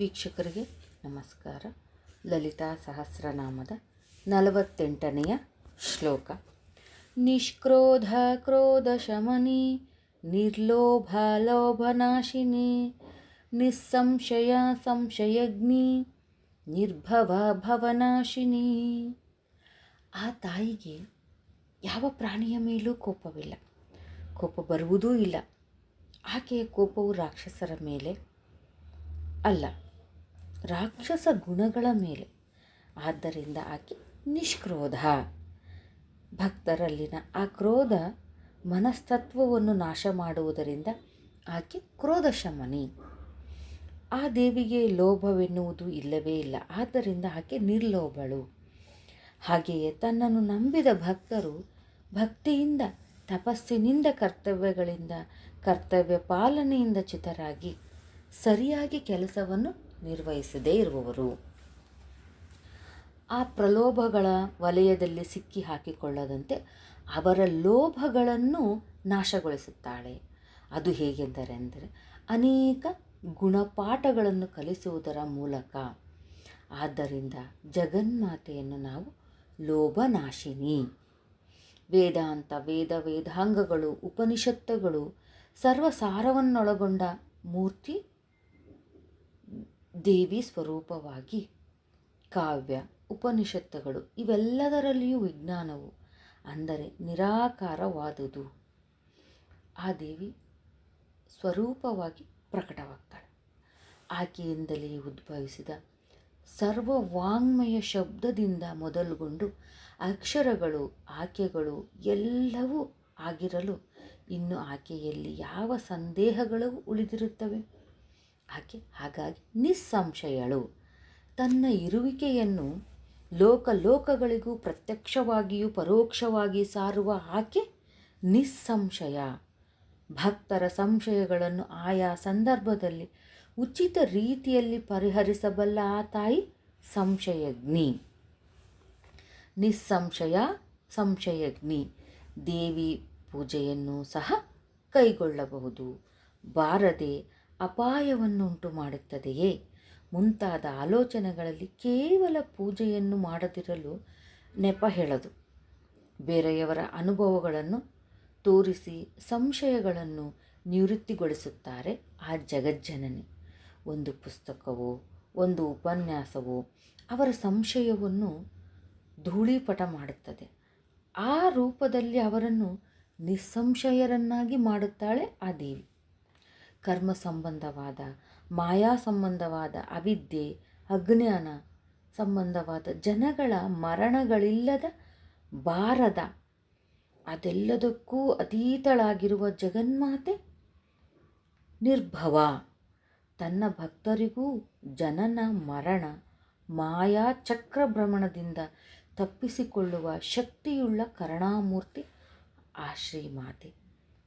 ವೀಕ್ಷಕರಿಗೆ ನಮಸ್ಕಾರ. ಲಲಿತಾ ಸಹಸ್ರನಾಮದ 48ನೆಯ ಶ್ಲೋಕ. ನಿಷ್ಕ್ರೋಧ ಕ್ರೋಧ ಶಮನಿ ನಿರ್ಲೋಭ ಲೋಭನಾಶಿನಿ ನಿಸ್ಸಂಶಯ ಸಂಶಯಗ್ನಿ ನಿರ್ಭವ ಭವನಾಶಿನಿ. ಆ ತಾಯಿಗೆ ಯಾವ ಪ್ರಾಣಿಯ ಮೇಲೂ ಕೋಪವಿಲ್ಲ, ಕೋಪ ಬರುವುದೂ ಇಲ್ಲ. ಆಕೆಯ ಕೋಪವು ರಾಕ್ಷಸರ ಮೇಲೆ ಅಲ್ಲ, ರಾಕ್ಷಸ ಗುಣಗಳ ಮೇಲೆ. ಆದ್ದರಿಂದ ಆಕೆ ನಿಷ್ಕ್ರೋಧ. ಭಕ್ತರಲ್ಲಿನ ಆ ಕ್ರೋಧ ಮನಸ್ತತ್ವವನ್ನು ನಾಶ ಮಾಡುವುದರಿಂದ ಆಕೆ ಕ್ರೋಧ ಶಮನಿ. ಆ ದೇವಿಗೆ ಲೋಭವೆನ್ನುವುದು ಇಲ್ಲವೇ ಇಲ್ಲ, ಆದ್ದರಿಂದ ಆಕೆ ನಿರ್ಲೋಭಳು. ಹಾಗೆಯೇ ತನ್ನನ್ನು ನಂಬಿದ ಭಕ್ತರು ಭಕ್ತಿಯಿಂದ, ತಪಸ್ಸಿನಿಂದ, ಕರ್ತವ್ಯಗಳಿಂದ, ಕರ್ತವ್ಯ ಪಾಲನೆಯಿಂದ ಚಿತರಾಗಿ ಸರಿಯಾಗಿ ಕೆಲಸವನ್ನು ನಿರ್ವಹಿಸದೇ ಇರುವವರು. ಆ ಪ್ರಲೋಭಗಳ ವಲಯದಲ್ಲಿ ಸಿಕ್ಕಿ ಹಾಕಿಕೊಳ್ಳದಂತೆ ಅವರ ಲೋಭಗಳನ್ನು ನಾಶಗೊಳಿಸುತ್ತಾಳೆ. ಅದು ಹೇಗೆಂದರೆ ಅನೇಕ ಗುಣಪಾಠಗಳನ್ನು ಕಲಿಸುವುದರ ಮೂಲಕ. ಆದ್ದರಿಂದ ಜಗನ್ಮಾತೆಯನ್ನು ನಾವು ಲೋಭನಾಶಿನಿ. ವೇದಾಂತ, ವೇದಾಂಗಗಳು, ಉಪನಿಷತ್ತುಗಳು, ಸರ್ವಸಾರವನ್ನೊಳಗೊಂಡ ಮೂರ್ತಿ ದೇವಿ ಸ್ವರೂಪವಾಗಿ ಕಾವ್ಯ, ಉಪನಿಷತ್ತುಗಳು ಇವೆಲ್ಲದರಲ್ಲಿಯೂ ವಿಜ್ಞಾನವು ಅಂದರೆ ನಿರಾಕಾರವಾದುದು. ಆ ದೇವಿ ಸ್ವರೂಪವಾಗಿ ಪ್ರಕಟವಾಗ್ತಾಳೆ. ಆಕೆಯಿಂದಲೇ ಉದ್ಭವಿಸಿದ ಸರ್ವವಾಂಗ್ಮಯ ಶಬ್ದದಿಂದ ಮೊದಲುಗೊಂಡು ಅಕ್ಷರಗಳು, ಆಕೆಗಳು ಎಲ್ಲವೂ ಆಗಿರಲು ಇನ್ನು ಆಕೆಯಲ್ಲಿ ಯಾವ ಸಂದೇಹಗಳು ಉಳಿದಿರುತ್ತವೆ? ಆಕೆ ಹಾಗಾಗಿ ನಿಸ್ಸಂಶಯಳು. ತನ್ನ ಇರುವಿಕೆಯನ್ನು ಲೋಕಗಳಿಗೂ ಪ್ರತ್ಯಕ್ಷವಾಗಿಯೂ ಪರೋಕ್ಷವಾಗಿ ಸಾರುವ ಆಕೆ ನಿಸ್ಸಂಶಯ. ಭಕ್ತರ ಸಂಶಯಗಳನ್ನು ಆಯಾ ಸಂದರ್ಭದಲ್ಲಿ ಉಚಿತ ರೀತಿಯಲ್ಲಿ ಪರಿಹರಿಸಬಲ್ಲ ಆ ತಾಯಿ ಸಂಶಯಗ್ನಿ. ನಿಸ್ಸಂಶಯ ಸಂಶಯಗ್ನಿ. ದೇವಿ ಪೂಜೆಯನ್ನು ಸಹ ಕೈಗೊಳ್ಳಬಹುದು. ಬಾರದೆ ಅಪಾಯವನ್ನುಂಟು ಮಾಡುತ್ತದೆಯೇ ಮುಂತಾದ ಆಲೋಚನೆಗಳಲ್ಲಿ ಕೇವಲ ಪೂಜೆಯನ್ನು ಮಾಡದಿರಲು ನೆಪ ಹೇಳದು. ಬೇರೆಯವರ ಅನುಭವಗಳನ್ನು ತೋರಿಸಿ ಸಂಶಯಗಳನ್ನು ನಿವೃತ್ತಿಗೊಳಿಸುತ್ತಾರೆ ಆ ಜಗಜ್ಜನನಿ. ಒಂದು ಪುಸ್ತಕವೋ ಒಂದು ಉಪನ್ಯಾಸವೋ ಅವರ ಸಂಶಯವನ್ನು ಧೂಳೀಪಟ ಮಾಡುತ್ತದೆ. ಆ ರೂಪದಲ್ಲಿ ಅವರನ್ನು ನಿಸ್ಸಂಶಯರನ್ನಾಗಿ ಮಾಡುತ್ತಾಳೆ ಆ ದೇವಿ. ಕರ್ಮ ಸಂಬಂಧವಾದ, ಮಾಯಾ ಸಂಬಂಧವಾದ, ಅವಿದ್ಯೆ, ಅಜ್ಞಾನ ಸಂಬಂಧವಾದ ಜನಗಳ ಮರಣಗಳಿಲ್ಲದ, ಬಾರದ, ಅದೆಲ್ಲದಕ್ಕೂ ಅತೀತಳಾಗಿರುವ ಜಗನ್ಮಾತೆ ನಿರ್ಭವ. ತನ್ನ ಭಕ್ತರಿಗೂ ಜನನ ಮರಣ ಮಾಯಾ ಚಕ್ರಭ್ರಮಣದಿಂದ ತಪ್ಪಿಸಿಕೊಳ್ಳುವ ಶಕ್ತಿಯುಳ್ಳ ಕರುಣಾಮೂರ್ತಿ ಆ ಶ್ರೀಮಾತೆ.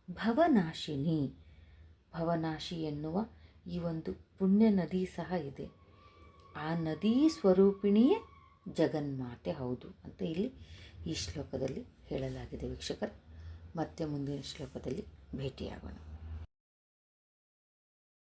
ಭವನಾಶಿನಿ. ಭವನಾಶಿ ಎನ್ನುವ ಈ ಒಂದು ಪುಣ್ಯ ನದಿ ಸಹ ಇದೆ. ಆ ನದಿ ಸ್ವರೂಪಿಣಿಯೇ ಜಗನ್ಮಾತೆ ಹೌದು ಅಂತ ಇಲ್ಲಿ ಈ ಶ್ಲೋಕದಲ್ಲಿ ಹೇಳಲಾಗಿದೆ. ವೀಕ್ಷಕರೇ, ಮತ್ತೆ ಮುಂದಿನ ಶ್ಲೋಕದಲ್ಲಿ ಭೇಟಿಯಾಗೋಣ.